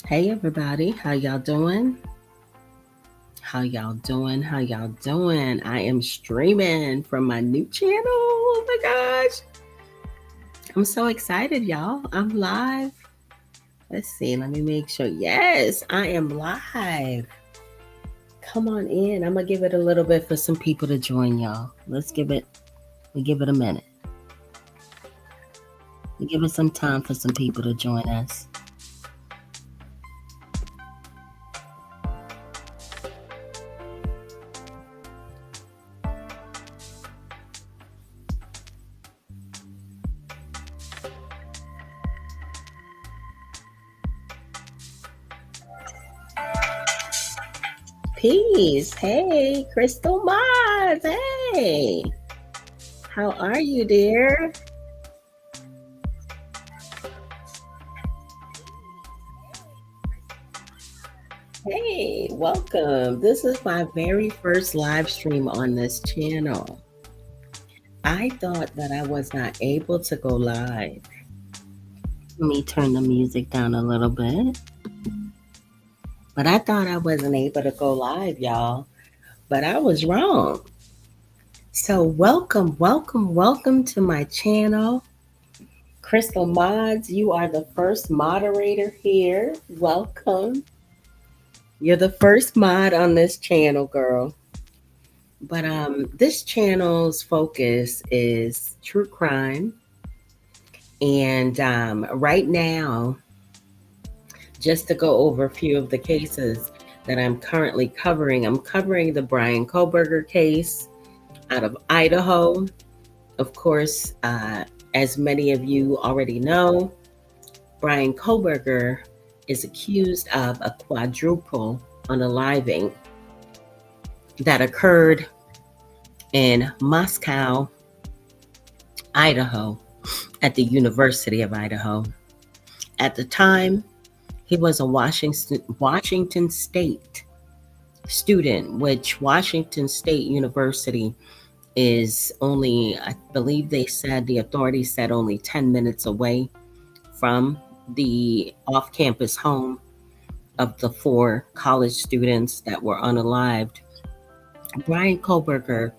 Hey everybody, how y'all doing? How y'all doing? How y'all doing? I am streaming from my new channel. Oh my gosh. I'm so excited, y'all. I'm live. Let's see, let me make sure. Yes, I am live. Come on in. I'm gonna give it a little bit for some people to join y'all. We give it a minute. We give it some time for some people to join us. Peace. Hey, Crystal Mars. Hey. How are you, dear? Hey, welcome. This is my very first live stream on this channel. I thought that I was not able to go live. Let me turn the music down a little bit. But I thought I wasn't able to go live, y'all. But I was wrong. So welcome to my channel. Crystal Mods, you are the first moderator here. Welcome. You're the first mod on this channel, girl. But this channel's focus is true crime. And right now, just to go over a few of the cases that I'm currently covering, I'm covering the Bryan Kohberger case out of Idaho. Of course, as many of you already know, Bryan Kohberger is accused of a quadruple unaliving that occurred in Moscow, Idaho, at the University of Idaho. At the time, he was a Washington State student, which Washington State University is only, I believe the authorities said only 10 minutes away from the off-campus home of the 4 college students that were unalived. Bryan Kohberger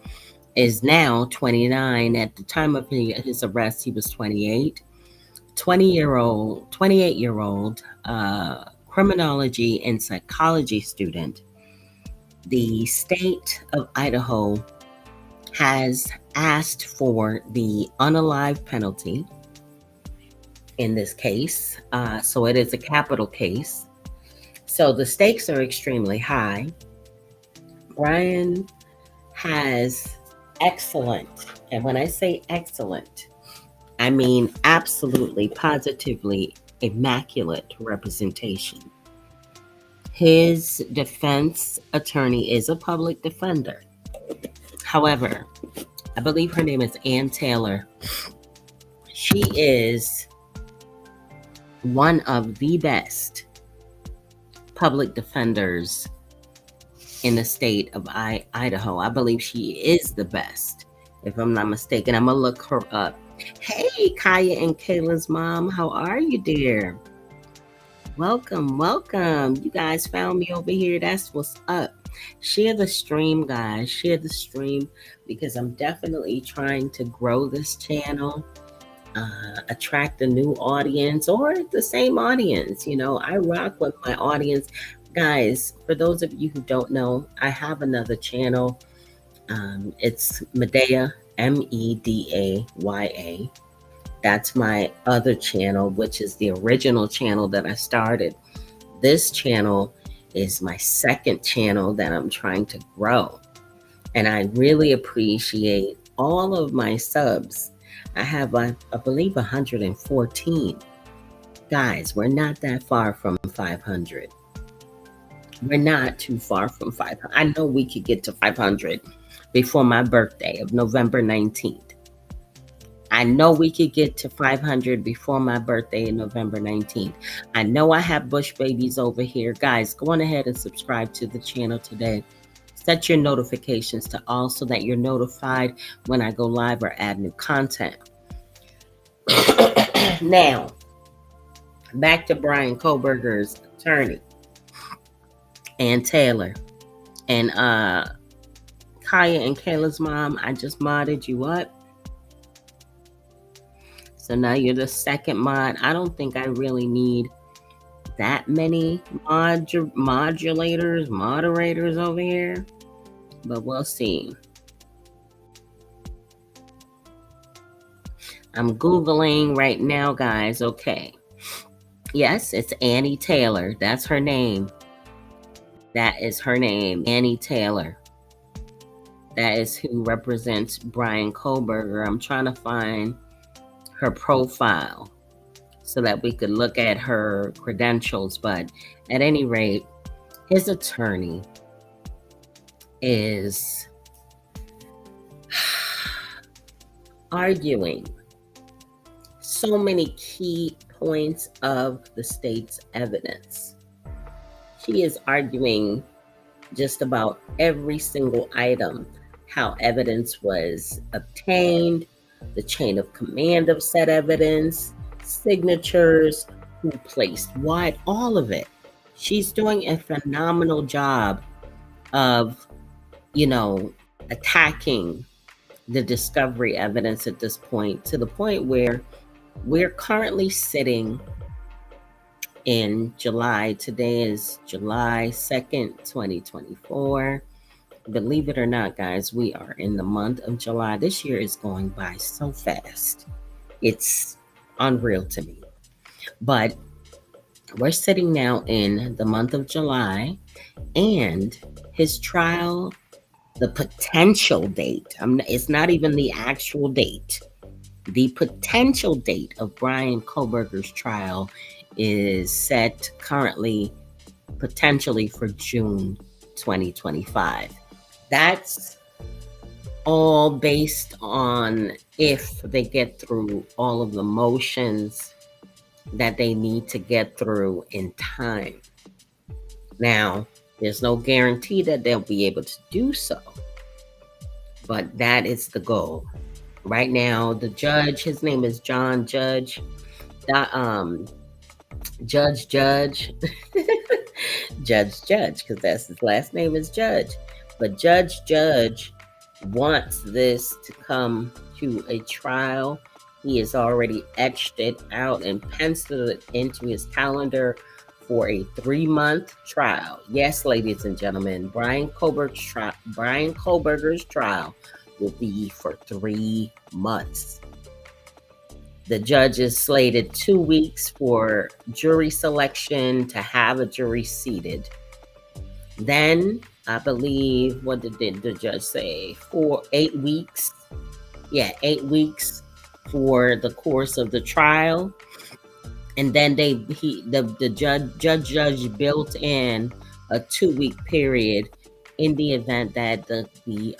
is now 29. At the time of his arrest, he was 28. 28-year-old criminology and psychology student. The state of Idaho has asked for the unalive penalty in this case. So it is a capital case. So the stakes are extremely high. Bryan has excellent, and when I say excellent, I mean absolutely, positively immaculate representation. His defense attorney is a public defender. However, I believe her name is Ann Taylor. She is one of the best public defenders in the state of Idaho. I believe she is the best, if I'm not mistaken. I'm going to look her up. Hey, Kaya and Kayla's mom. How are you, dear? Welcome. You guys found me over here. That's what's up. Share the stream, guys. Share the stream, because I'm definitely trying to grow this channel, attract a new audience or the same audience. You know, I rock with my audience. Guys, for those of you who don't know, I have another channel. It's Medaya, Medaya. That's my other channel, which is the original channel that I started. This channel is my second channel that I'm trying to grow. And I really appreciate all of my subs. I have, I believe, 114. Guys, we're not that far from 500. We're not too far from 500. I know we could get to 500 before my birthday of November 19th. I know we could get to 500 before my birthday in November 19th. I know I have bush babies over here. Guys, go on ahead and subscribe to the channel today. Set your notifications to all so that you're notified when I go live or add new content. Now, back to Bryan Kohberger's attorney. And Taylor. And Kaya and Kayla's mom, I just modded you up. So now you're the second mod. I don't think I really need that many moderators over here, but we'll see. I'm Googling right now, guys. Okay. Yes, it's Annie Taylor. That's her name. That is her name, Annie Taylor. That is who represents Brian Koberger. I'm trying to find her profile so that we could look at her credentials. But at any rate, his attorney is arguing so many key points of the state's evidence. She is arguing just about every single item, how evidence was obtained, the chain of command of said evidence, signatures, who placed what, all of it. She's doing a phenomenal job of, attacking the discovery evidence at this point, to the point where we're currently sitting in July. Today is July 2nd, 2024. Believe it or not, guys, we are in the month of July. This year is going by so fast. It's unreal to me. But we're sitting now in the month of July, and his trial, the potential date, it's not even the actual date. The potential date of Brian Koberger's trial is set currently, potentially for June 2025. That's all based on if they get through all of the motions that they need to get through in time. Now, there's no guarantee that they'll be able to do so, but that is the goal. Right now, the judge, his name is John Judge, Judge, because that's his last name is Judge. But Judge wants this to come to a trial. He has already etched it out and penciled it into his calendar for a 3-month trial. Yes, ladies and gentlemen, Brian Koberger's trial will be for 3 months. The judge is slated 2 weeks for jury selection, to have a jury seated. Then, I believe, what did the judge say? 8 weeks. Yeah, 8 weeks for the course of the trial. And then the judge built in a 2-week period in the event that the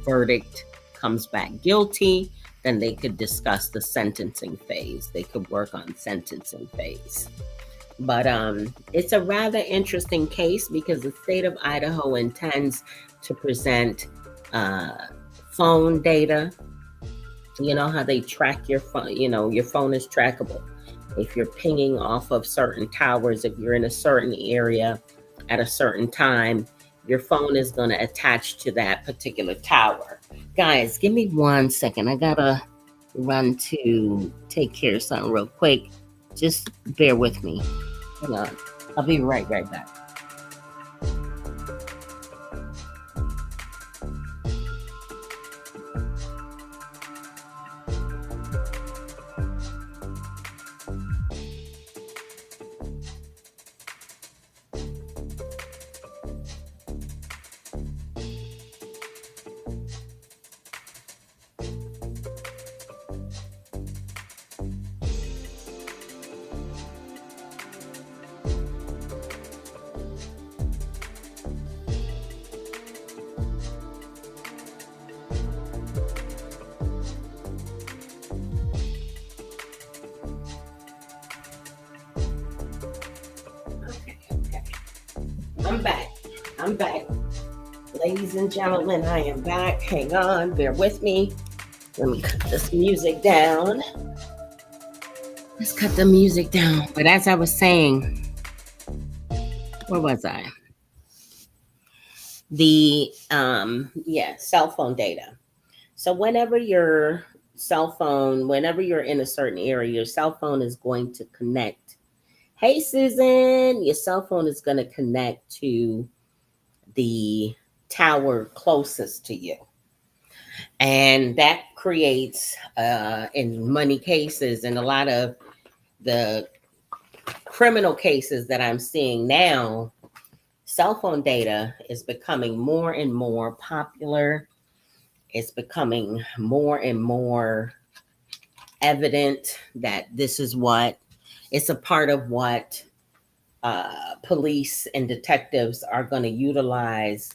verdict comes back guilty. Then they could discuss the sentencing phase. They could work on sentencing phase. But it's a rather interesting case because the state of Idaho intends to present phone data. You know how they track your phone, your phone is trackable. If you're pinging off of certain towers, if you're in a certain area at a certain time, your phone is going to attach to that particular tower. Guys, give me 1 second. I gotta run to take care of something real quick. Just bear with me. Hang on. I'll be right back. I'm back. Ladies and gentlemen, I am back. Hang on, bear with me. Let me cut this music down. Let's cut the music down. But as I was saying, Where was I? The cell phone data. So whenever you're in a certain area, your cell phone is going to connect. Hey Susan, your cell phone is going to connect to the tower closest to you. And that creates, in many cases, and a lot of the criminal cases that I'm seeing now, cell phone data is becoming more and more popular. It's becoming more and more evident that this is what it's a part of what police and detectives are going to utilize,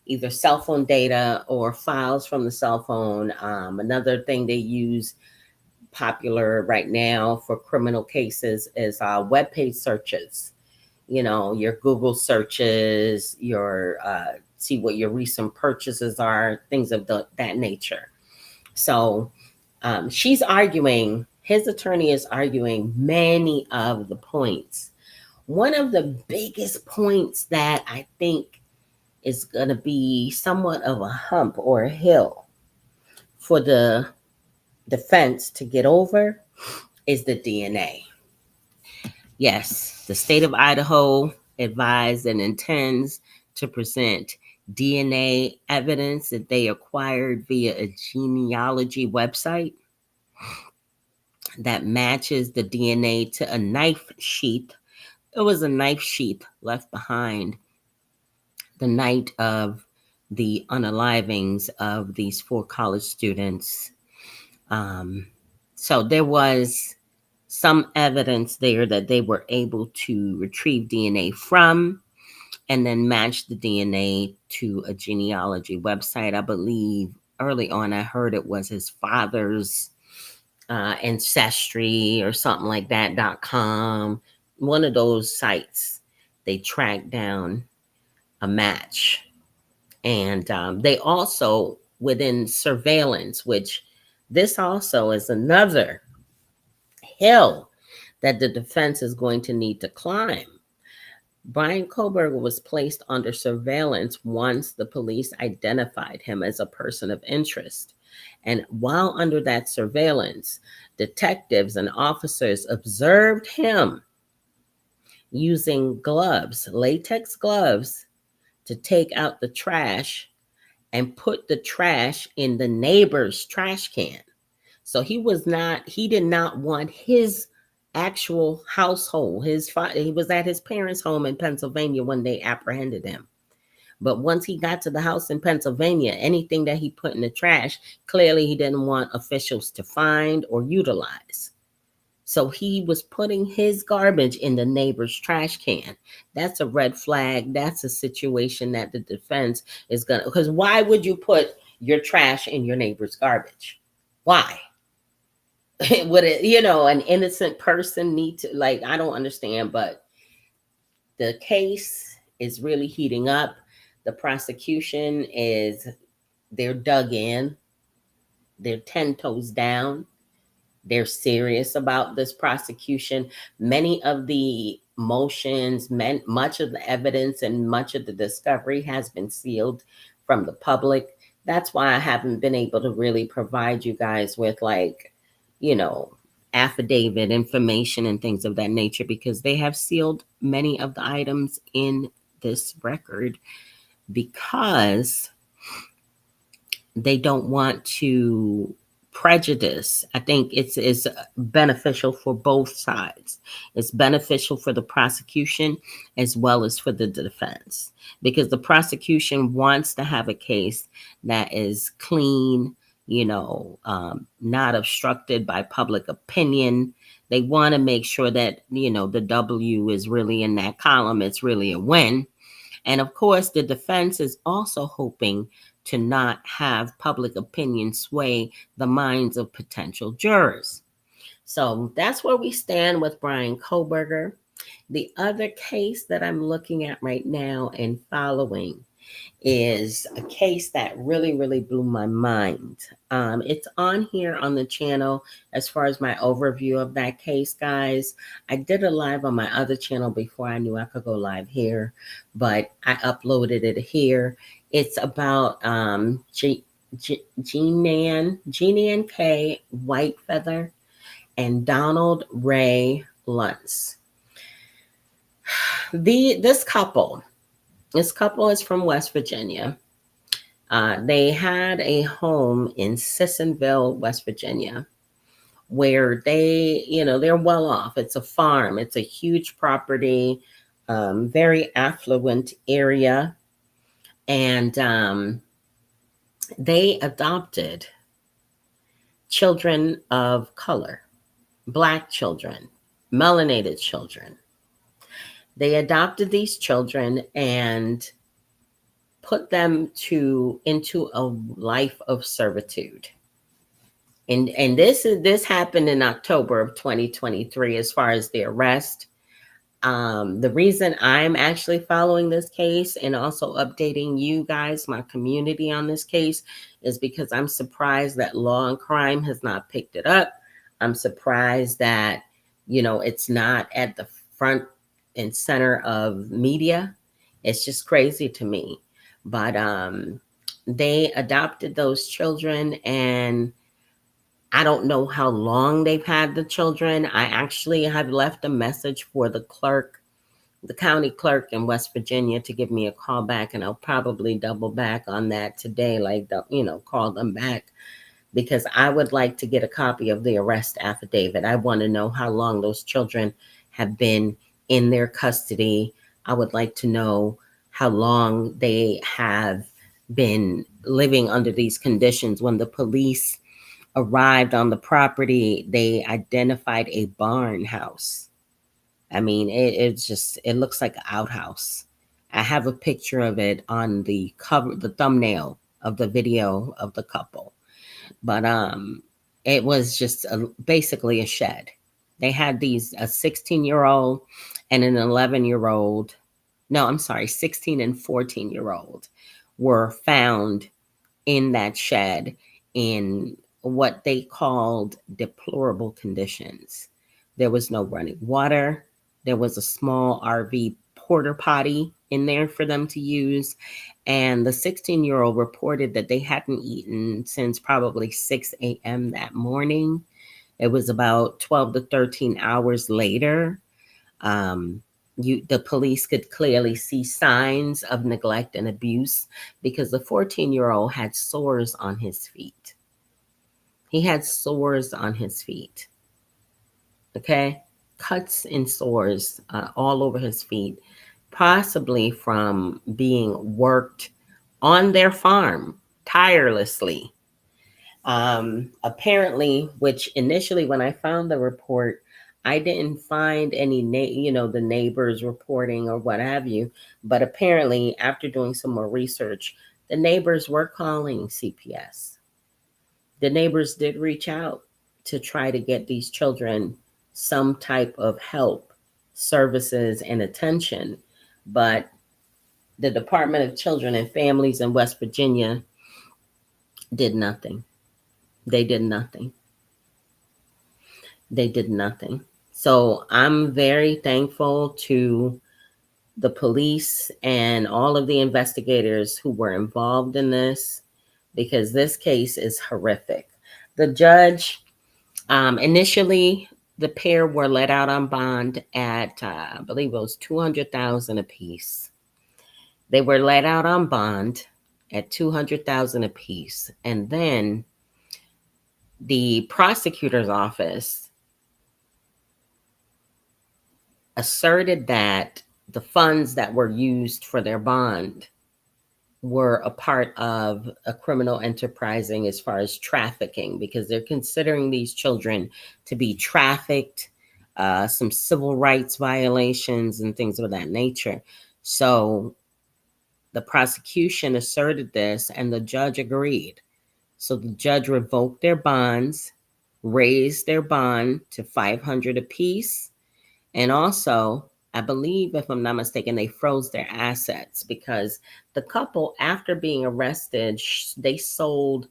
either cell phone data or files from the cell phone. Another thing they use popular right now for criminal cases is web page searches. Your Google searches, your see what your recent purchases are, things of that nature. So his attorney is arguing many of the points. One of the biggest points that I think is going to be somewhat of a hump or a hill for the defense to get over is the DNA. Yes, the state of Idaho advised and intends to present DNA evidence that they acquired via a genealogy website that matches the DNA to a knife sheath. It was a knife sheath left behind the night of the unalivings of these 4 college students. So there was some evidence there that they were able to retrieve DNA from and then match the DNA to a genealogy website. I believe early on I heard it was his father's ancestry or something like that.com. One of those sites, they tracked down a match. And they also, within surveillance, which this also is another hill that the defense is going to need to climb. Brian Koberger was placed under surveillance once the police identified him as a person of interest. And while under that surveillance, detectives and officers observed him using gloves, latex gloves, to take out the trash and put the trash in the neighbor's trash can. So he did not want his actual household. He was at his parents' home in Pennsylvania when they apprehended him. But once he got to the house in Pennsylvania, anything that he put in the trash, clearly he didn't want officials to find or utilize. So he was putting his garbage in the neighbor's trash can. That's a red flag. That's a situation that the defense is going to, because why would you put your trash in your neighbor's garbage? Why? Would it, an innocent person need to, like, I don't understand, but the case is really heating up. The prosecution they're dug in, they're 10 toes down. They're serious about this prosecution. Many of the motions, much of the evidence and much of the discovery has been sealed from the public. That's why I haven't been able to really provide you guys with, like, affidavit information and things of that nature, because they have sealed many of the items in this record because they don't want to prejudice. I think it's beneficial for both sides. It's beneficial for the prosecution as well as for the defense, because the prosecution wants to have a case that is clean, not obstructed by public opinion. They want to make sure that, the W is really in that column. It's really a win. And of course, the defense is also hoping to not have public opinion sway the minds of potential jurors. So that's where we stand with Brian Koberger. The other case that I'm looking at right now and following is a case that really, really blew my mind. It's on here on the channel as far as my overview of that case, guys. I did a live on my other channel before I knew I could go live here, but I uploaded it here. It's about Jean K. Whitefeather and Donald Ray Luntz. This couple is from West Virginia. They had a home in Sissonville, West Virginia, where they're well off. It's a farm. It's a huge property, very affluent area. And they adopted children of color, Black children, melanated children. They adopted these children and put them into a life of servitude. And this happened in October of 2023 as far as the arrest. The reason I'm actually following this case and also updating you guys, my community, on this case is because I'm surprised that Law and Crime has not picked it up. I'm surprised that, it's not at the front and center of media. It's just crazy to me. But they adopted those children, and I don't know how long they've had the children. I actually have left a message for the county clerk in West Virginia to give me a call back, and I'll probably double back on that today, call them back, because I would like to get a copy of the arrest affidavit. I want to know how long those children have been in their custody. I would like to know how long they have been living under these conditions. When the police arrived on the property, they identified a barn house. I mean, it looks like an outhouse. I have a picture of it on the cover, the thumbnail of the video of the couple. But it was just basically a shed. They had a 16-year-old and an 11-year-old. No, I'm sorry, 16 and 14-year-old were found in that shed in what they called deplorable conditions. There was no running water. There was a small RV porta potty in there for them to use. And the 16-year-old reported that they hadn't eaten since probably 6 a.m. that morning. It was about 12 to 13 hours later. The police could clearly see signs of neglect and abuse because the 14-year-old had sores on his feet. He had sores on his feet. Okay? Cuts and sores all over his feet, possibly from being worked on their farm tirelessly. Apparently, which initially when I found the report, I didn't find any, the neighbors reporting or what have you. But apparently, after doing some more research, the neighbors were calling CPS. The neighbors did reach out to try to get these children some type of help, services, and attention. But the Department of Children and Families in West Virginia did nothing. They did nothing. They did nothing. So I'm very thankful to the police and all of the investigators who were involved in this, because this case is horrific. The judge, initially, the pair were let out on bond at, I believe it was $200,000 apiece. They were let out on bond at $200,000 apiece. And then the prosecutor's office asserted that the funds that were used for their bond were a part of a criminal enterprising as far as trafficking, because they're considering these children to be trafficked, some civil rights violations and things of that nature. So the prosecution asserted this and the judge agreed. So the judge revoked their bonds, raised their bond to $500 apiece, and also I believe, if I'm not mistaken, they froze their assets because the couple, after being arrested, they sold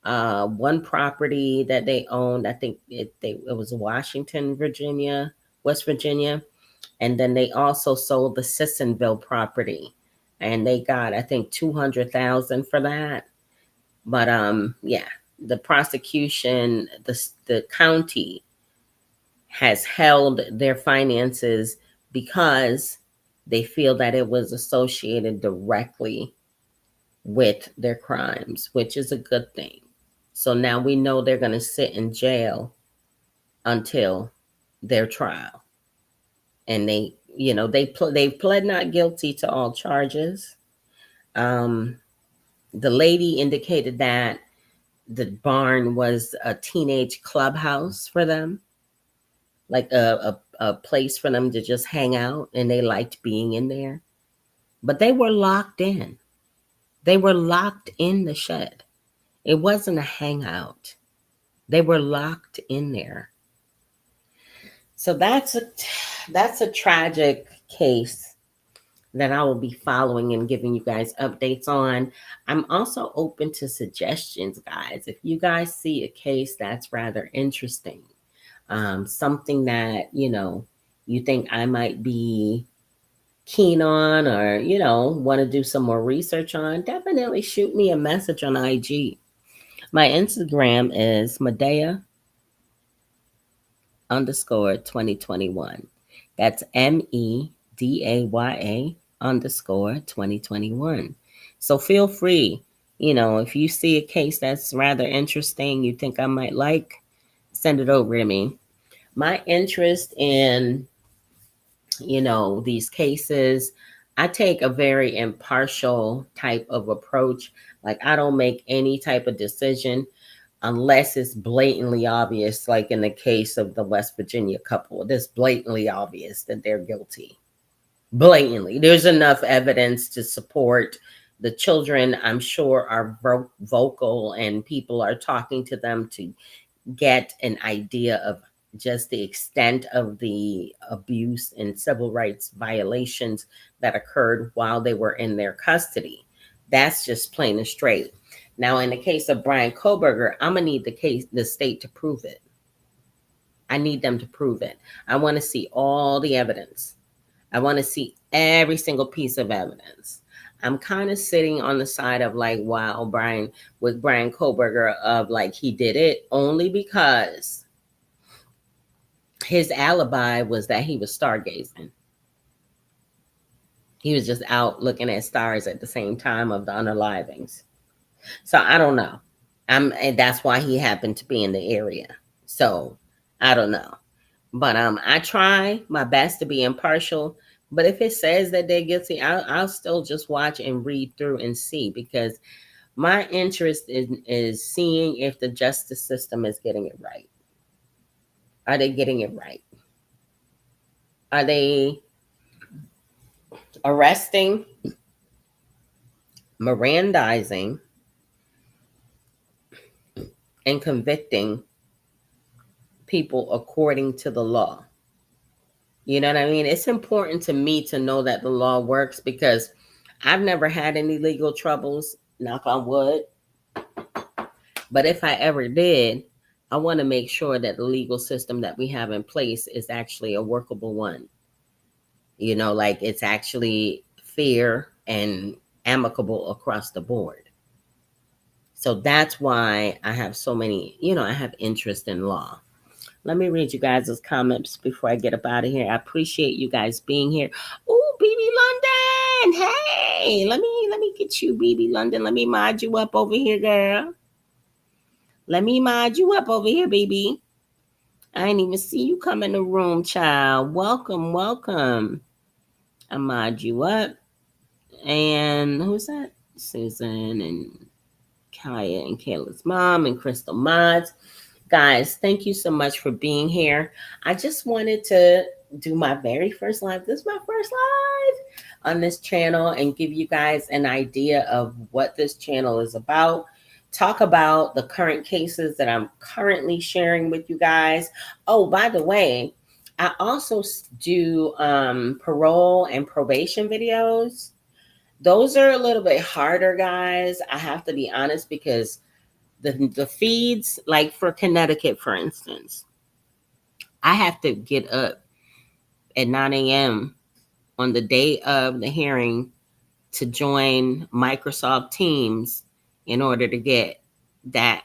one property that they owned. I think it was Washington, Virginia, West Virginia, and then they also sold the Sissonville property, and they got, I think, 200,000 for that. But yeah, the prosecution, the county has held their finances because they feel that it was associated directly with their crimes, which is a good thing. So now we know they're going to sit in jail until their trial. And they've pled not guilty to all charges. Um, the lady indicated that the barn was a teenage clubhouse for them, like a place for them to just hang out, and they liked being in there. But they were locked in. They were locked in the shed. It wasn't a hangout. They were locked in there. So that's a tragic case that I will be following and giving you guys updates on. I'm also open to suggestions, guys. If you guys see a case that's rather interesting, something that, you think I might be keen on, or, want to do some more research on, definitely shoot me a message on IG. My Instagram is Medaya_2021. That's MEDAYA_2021. So feel free, if you see a case that's rather interesting, you think I might like, send it over to me. My interest in, these cases, I take a very impartial type of approach. Like, I don't make any type of decision unless it's blatantly obvious, like in the case of the West Virginia couple. It's blatantly obvious that they're guilty. Blatantly. There's enough evidence to support. The children, I'm sure, are vocal, and people are talking to them to get an idea of just the extent of the abuse and civil rights violations that occurred while they were in their custody. That's just plain and straight. Now, in the case of Bryan Kohberger, I'm going to need the state to prove it. I need them to prove it. I want to see all the evidence. I want to see every single piece of evidence. I'm kind of sitting on the side of like, wow, Bryan Kohberger, of like, he did it only because his alibi was that he was stargazing. He was just out looking at stars at the same time of the unalivings. So I don't know. And that's why he happened to be in the area. So I don't know. But I try my best to be impartial. But if it says that they're guilty, I'll still just watch and read through and see, because my interest is seeing if the justice system is getting it right. Are they getting it right? Are they arresting, Mirandizing, and convicting people according to the law? You know what I mean? It's important to me to know that the law works, because I've never had any legal troubles, knock on wood. But if I ever did, I want to make sure that the legal system that we have in place is actually a workable one. Like, it's actually fair and amicable across the board. So that's why I have so many, I have interest in law. Let me read you guys' comments before I get up out of here. I appreciate you guys being here. Oh, BB London. Hey, let me get you, BB London. Let me mod you up over here, girl. Let me mod you up over here, baby. I didn't even see you come in the room, child. Welcome, welcome. I mod you up. And who's that? Susan and Kaya and Kayla's mom and Crystal Mods. Guys, thank you so much for being here. I just wanted to do my very first live. This is my first live on this channel, and give you guys an idea of what this channel is about. Talk about the current cases that I'm currently sharing with you guys. Oh, by the way, I also do parole and probation videos. Those are a little bit harder, guys. I have to be honest, because the feeds, like for Connecticut, for instance, I have to get up at 9 a.m. on the day of the hearing to join Microsoft Teams in order to get that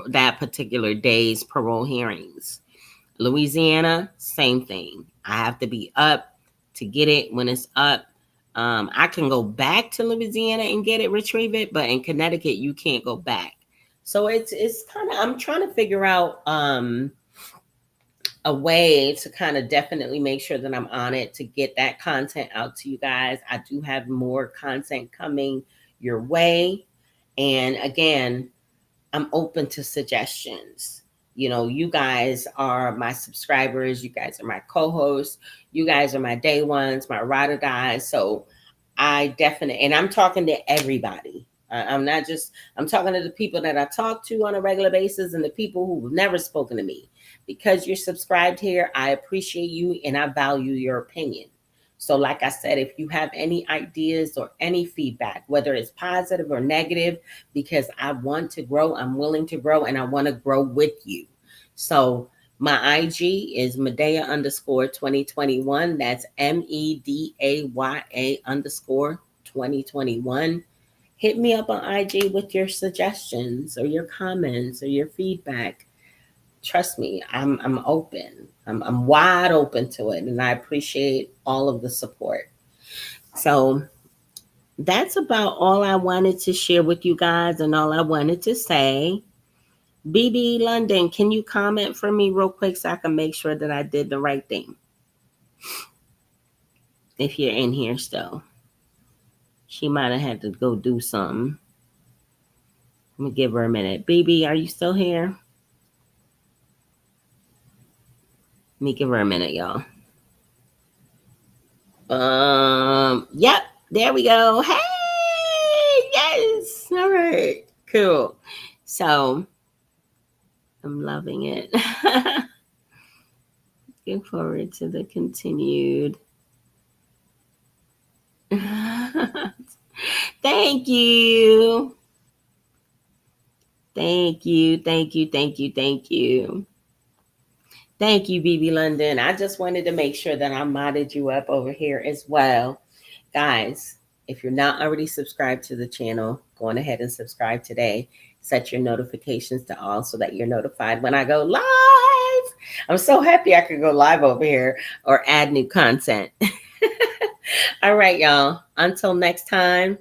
that particular day's parole hearings. Louisiana, same thing. I have to be up to get it when it's up. I can go back to Louisiana and get it, retrieve it, but in Connecticut, you can't go back. So it's kind of, I'm trying to figure out a way to kind of definitely make sure that I'm on it to get that content out to you guys. I do have more content coming your way. And again, I'm open to suggestions. You know, you guys are my subscribers. You guys are my co-hosts. You guys are my day ones, my ride or die. So I definitely, and I'm talking to everybody. I'm not just, I'm talking to the people that I talk to on a regular basis and the people who've never spoken to me. Because you're subscribed here, I appreciate you and I value your opinion. So, like I said, if you have any ideas or any feedback, whether it's positive or negative, because I want to grow, I'm willing to grow, and I want to grow with you. So, my IG is Medaya _ 2021. That's MEDAYA _ 2021. Hit me up on IG with your suggestions or your comments or your feedback. Trust me, I'm open. I'm wide open to it, and I appreciate all of the support. So that's about all I wanted to share with you guys and all I wanted to say. BB London, can you comment for me real quick so I can make sure that I did the right thing? If you're in here still. She might have had to go do something. Let me give her a minute. BB, are you still here? Let me give her a minute, y'all. Yep, there we go. Hey, yes. All right, cool. So I'm loving it. Looking forward to the continued. Thank you. Thank you. Thank you. Thank you. Thank you. Thank you, BB London. I just wanted to make sure that I modded you up over here as well. Guys, if you're not already subscribed to the channel, go on ahead and subscribe today. Set your notifications to all so that you're notified when I go live. I'm so happy I could go live over here or add new content. All right, y'all. Until next time.